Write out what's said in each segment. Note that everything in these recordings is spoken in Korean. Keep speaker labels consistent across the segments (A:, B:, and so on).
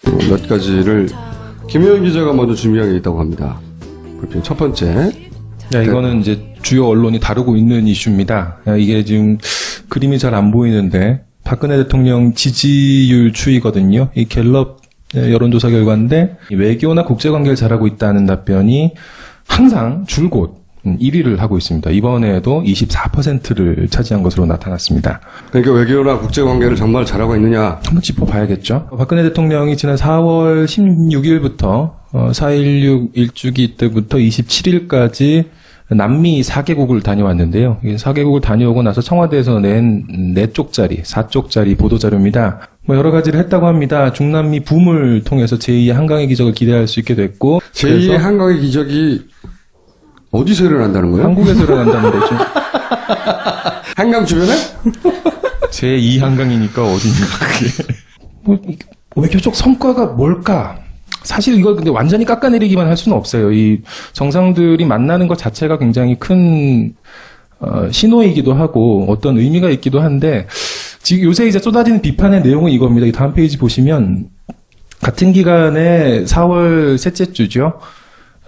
A: 몇 가지를 김효연 기자가 먼저 준비한 게 있다고 합니다. 브리핑 첫 번째.
B: 야, 이거는 이제 주요 언론이 다루고 있는 이슈입니다. 이게 지금 그림이 잘 안 보이는데 박근혜 대통령 지지율 추이거든요. 이 갤럽 여론조사 결과인데 외교나 국제관계를 잘하고 있다는 답변이 항상 줄곧 1위를 하고 있습니다. 이번에도 24%를 차지한 것으로 나타났습니다.
A: 그러니까 외교나 국제관계를 정말 잘하고 있느냐?
B: 한번 짚어봐야겠죠. 박근혜 대통령이 지난 4월 16일부터 4.16 일주기 때부터 27일까지 남미 4개국을 다녀왔는데요. 4개국을 다녀오고 나서 청와대에서 낸 4쪽짜리, 4쪽짜리 보도자료입니다. 여러 가지를 했다고 합니다. 중남미 붐을 통해서 제2의 한강의 기적을 기대할 수 있게 됐고.
A: 제2의 한강의 기적이 어디서 일어난다는 거예요?
B: 한국에서 일어난다는 거죠.
A: 한강 주변에?
B: 제2 한강이니까 어디입니까, 그게. 외교적 성과가 뭘까? 사실 이걸 근데 완전히 깎아내리기만 할 수는 없어요. 이 정상들이 만나는 것 자체가 굉장히 큰, 신호이기도 하고 어떤 의미가 있기도 한데, 지금 요새 이제 쏟아지는 비판의 내용은 이겁니다. 이 다음 페이지 보시면, 같은 기간에 4월 셋째 주죠.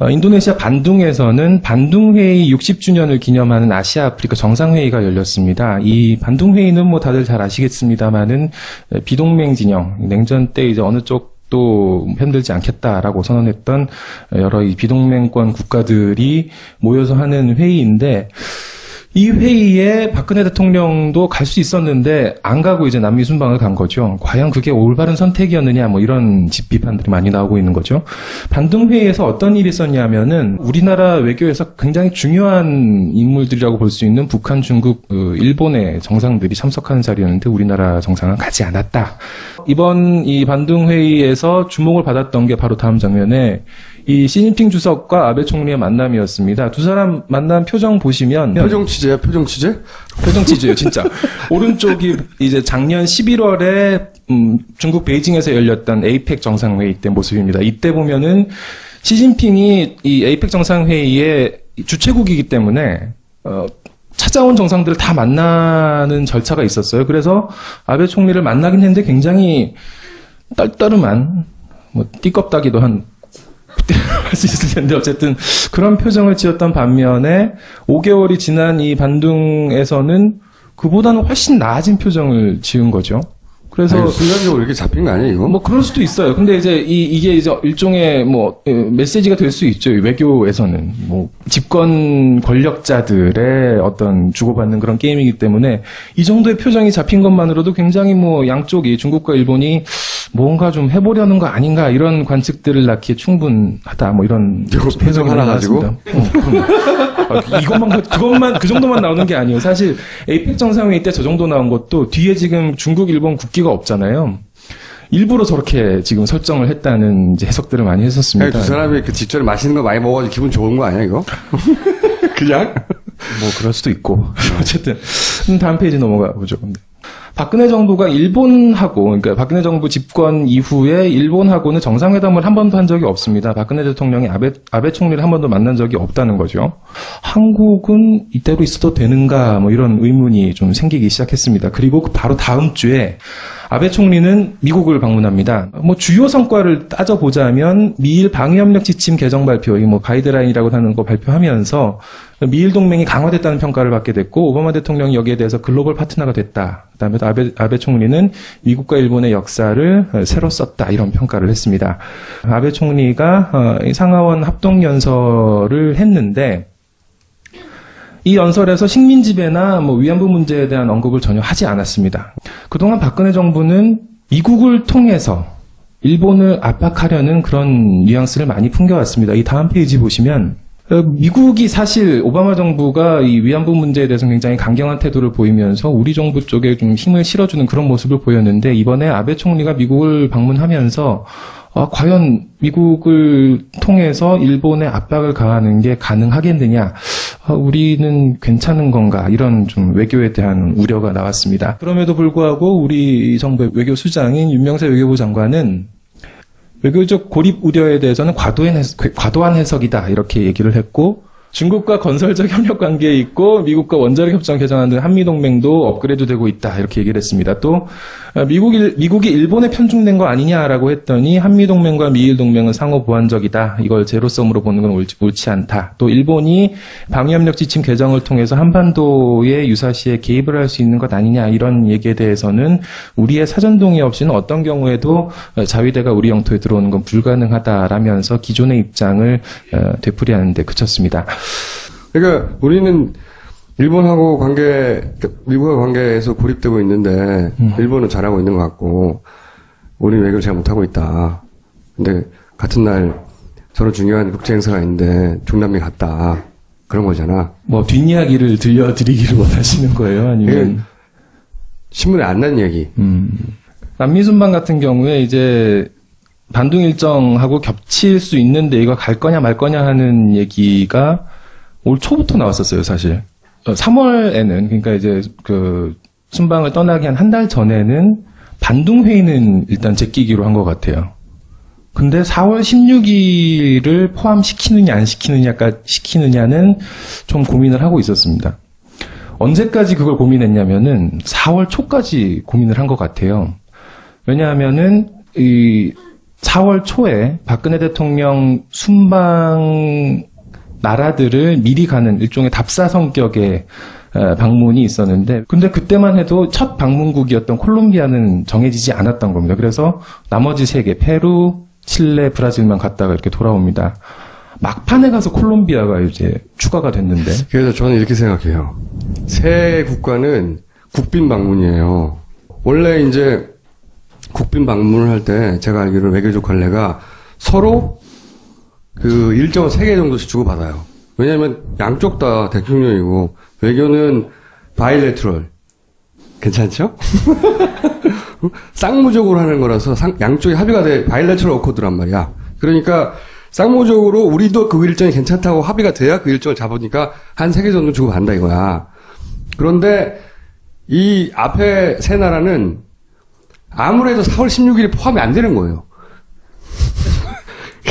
B: 인도네시아 반둥에서는 반둥회의 60주년을 기념하는 아시아 아프리카 정상회의가 열렸습니다. 이 반둥회의는 뭐 다들 잘 아시겠습니다만은 비동맹 진영, 냉전 때 이제 어느 쪽도 편들지 않겠다라고 선언했던 여러 이 비동맹권 국가들이 모여서 하는 회의인데, 이 회의에 박근혜 대통령도 갈 수 있었는데 안 가고 이제 남미 순방을 간 거죠. 과연 그게 올바른 선택이었느냐, 뭐 이런 비판들이 많이 나오고 있는 거죠. 반등 회의에서 어떤 일이 있었냐면은 우리나라 외교에서 굉장히 중요한 인물들이라고 볼 수 있는 북한, 중국, 일본의 정상들이 참석하는 자리였는데 우리나라 정상은 가지 않았다. 이번 이 반등 회의에서 주목을 받았던 게 바로 다음 장면에 이 시진핑 주석과 아베 총리의 만남이었습니다. 두 사람 만난 표정 보시면
A: 표정 취재야, 표정 취재?
B: 표정 취재예요, 진짜. 오른쪽이 이제 작년 11월에 중국 베이징에서 열렸던 에이펙 정상회의 때 모습입니다. 이때 보면은 시진핑이 이 에이펙 정상회의의 주최국이기 때문에 찾아온 정상들을 다 만나는 절차가 있었어요. 그래서 아베 총리를 만나긴 했는데 굉장히 떨떠름한, 띠껍다기도 한 할 수 있을 텐데 어쨌든 그런 표정을 지었던 반면에 5개월이 지난 이 반둥에서는 그보다는 훨씬 나아진 표정을 지은 거죠. 그래서
A: 아니, 순간적으로 이렇게 잡힌 거 아니에요, 이거?
B: 그럴 수도 있어요. 근데 이제 이게 이제 일종의 메시지가 될 수 있죠. 외교에서는 집권 권력자들의 어떤 주고받는 그런 게임이기 때문에 이 정도의 표정이 잡힌 것만으로도 굉장히 양쪽이 중국과 일본이 뭔가 좀 해보려는 거 아닌가 이런 관측들을 낳기에 충분하다. 이런
A: 표정 하나 가지고
B: 그것만 그 정도만 나오는 게 아니에요. 사실 에이펙 정상회의 때 저 정도 나온 것도 뒤에 지금 중국, 일본 국기가 없잖아요. 일부러 저렇게 지금 설정을 했다는 이제 해석들을 많이 했었습니다.
A: 두 사람이 그 직전에 맛있는 거 많이 먹어가지고 기분 좋은 거 아니야, 이거? 그냥?
B: 그럴 수도 있고. 어쨌든 다음 페이지 넘어가 보죠. 박근혜 정부가 일본하고, 그러니까 박근혜 정부 집권 이후에 일본하고는 정상회담을 한 번도 한 적이 없습니다. 박근혜 대통령이 아베 총리를 한 번도 만난 적이 없다는 거죠. 한국은 이대로 있어도 되는가, 이런 의문이 좀 생기기 시작했습니다. 그리고 바로 다음 주에 아베 총리는 미국을 방문합니다. 주요 성과를 따져보자면 미일 방위협력 지침 개정 발표, 가이드라인이라고 하는 거 발표하면서 미일 동맹이 강화됐다는 평가를 받게 됐고 오바마 대통령이 여기에 대해서 글로벌 파트너가 됐다. 그다음에 아베 총리는 미국과 일본의 역사를 새로 썼다. 이런 평가를 했습니다. 아베 총리가 상하원 합동연설을 했는데 이 연설에서 식민지배나 위안부 문제에 대한 언급을 전혀 하지 않았습니다. 그동안 박근혜 정부는 미국을 통해서 일본을 압박하려는 그런 뉘앙스를 많이 풍겨왔습니다. 이 다음 페이지 보시면 미국이 사실 오바마 정부가 이 위안부 문제에 대해서 굉장히 강경한 태도를 보이면서 우리 정부 쪽에 좀 힘을 실어주는 그런 모습을 보였는데 이번에 아베 총리가 미국을 방문하면서 과연 미국을 통해서 일본에 압박을 가하는 게 가능하겠느냐, 우리는 괜찮은 건가, 이런 좀 외교에 대한 우려가 나왔습니다. 그럼에도 불구하고 우리 정부의 외교수장인 윤명세 외교부 장관은 외교적 고립 우려에 대해서는 과도한 해석이다, 이렇게 얘기를 했고, 중국과 건설적 협력 관계에 있고 미국과 원자력 협정 개정하는 한미동맹도 업그레이드 되고 있다, 이렇게 얘기를 했습니다. 또 미국이 일본에 편중된 거 아니냐라고 했더니 한미동맹과 미일동맹은 상호 보완적이다. 이걸 제로섬으로 보는 건 옳지 않다. 또 일본이 방위협력 지침 개정을 통해서 한반도의 유사시에 개입을 할 수 있는 것 아니냐 이런 얘기에 대해서는 우리의 사전 동의 없이는 어떤 경우에도 자위대가 우리 영토에 들어오는 건 불가능하다라면서 기존의 입장을 되풀이하는 데 그쳤습니다.
A: 그러니까 우리는 일본하고 미국하고 관계에서 고립되고 있는데, 일본은 잘하고 있는 것 같고, 우리는 외교를 잘 못하고 있다. 근데, 같은 날, 저런 중요한 국제행사가 있는데, 중남미 갔다. 그런 거잖아.
B: 뭐, 뒷이야기를 들려드리기를 원하시는 거예요? 아니면?
A: 신문에 안 난 얘기.
B: 남미순방 같은 경우에 이제, 반둥 일정하고 겹칠 수 있는데, 이거 갈 거냐 말 거냐 하는 얘기가 올 초부터 나왔었어요, 사실. 3월에는, 그러니까 이제 순방을 떠나기 한 달 전에는 반둥회의는 일단 제끼기로 한 것 같아요. 근데 4월 16일을 포함시키느냐 안 시키느냐는 좀 고민을 하고 있었습니다. 언제까지 그걸 고민했냐면은 4월 초까지 고민을 한 것 같아요. 왜냐하면은 이 4월 초에 박근혜 대통령 순방 나라들을 미리 가는 일종의 답사 성격의 방문이 있었는데, 근데 그때만 해도 첫 방문국이었던 콜롬비아는 정해지지 않았던 겁니다. 그래서 나머지 3개, 페루, 칠레, 브라질만 갔다가 이렇게 돌아옵니다. 막판에 가서 콜롬비아가 이제 추가가 됐는데.
A: 그래서 저는 이렇게 생각해요. 새 국가는 국빈 방문이에요. 원래 이제 국빈 방문을 할 때 제가 알기로는 외교적 관례가 서로 일정을 3개 정도씩 주고받아요. 왜냐면 양쪽 다 대통령이고, 외교는 바이래트럴. 괜찮죠? 쌍무적으로 하는 거라서 양쪽이 합의가 돼, 바이래트럴 어코드란 말이야. 그러니까 쌍무적으로 우리도 그 일정이 괜찮다고 합의가 돼야 그 일정을 잡으니까 한 3개 정도 주고받는다 이거야. 그런데 이 앞에 3 나라는 아무래도 4월 16일이 포함이 안 되는 거예요.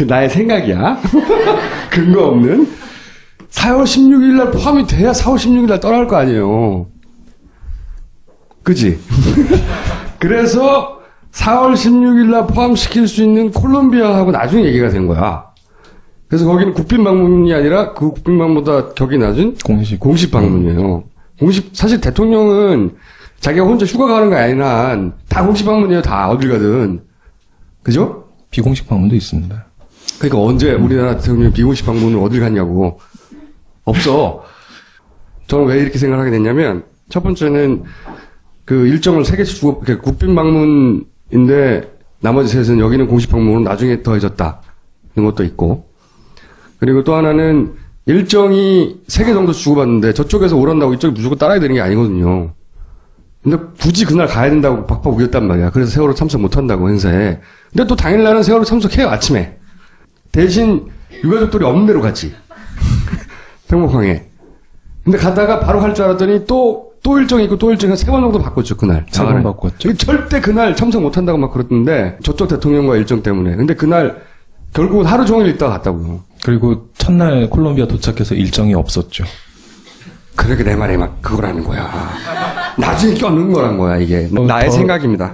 A: 나의 생각이야. 근거 없는. 4월 16일 날 포함이 돼야 4월 16일 날 떠날 거 아니에요. 그지? 그래서 4월 16일 날 포함시킬 수 있는 콜롬비아하고 나중에 얘기가 된 거야. 그래서 거기는 국빈 방문이 아니라 그 국빈 방문보다 격이 낮은 공식 방문이에요. 사실 대통령은 자기가 혼자 휴가 가는 거 아니라 다 공식 방문이에요. 다 어딜 가든. 그죠?
B: 비공식 방문도 있습니다.
A: 그러니까 언제 우리나라 대통령이 비공식 방문을 어딜 갔냐고. 없어. 저는 왜 이렇게 생각하게 됐냐면, 첫 번째는 일정을 3개씩 주고, 국빈 방문인데, 나머지 3개는 여기는 공식 방문으로 나중에 더해졌다. 이런 것도 있고. 그리고 또 하나는 일정이 3개 정도 주고받는데, 저쪽에서 오란다고 이쪽이 무조건 따라야 되는 게 아니거든요. 근데 굳이 그날 가야 된다고 박박 우겼단 말이야. 그래서 세월호 참석 못 한다고 행사에. 근데 또 당일날은 세월호 참석해요, 아침에. 대신 유가족들이 없는 데로 갔지. 평범하게. 근데 가다가 바로 갈 줄 알았더니 또 일정이 있고 또 일정이 3번 정도 바꿨죠, 그날.
B: 3번 바꿨죠.
A: 절대 그날 참석 못 한다고 막 그랬는데, 저쪽 대통령과 일정 때문에. 근데 그날 결국은 하루 종일 있다가 갔다고요.
B: 그리고 첫날 콜롬비아 도착해서 일정이 없었죠.
A: 그러게 내 말에 막 그거라는 거야. 나중에 껴넣은 거란 거야, 이게. 나의 생각입니다.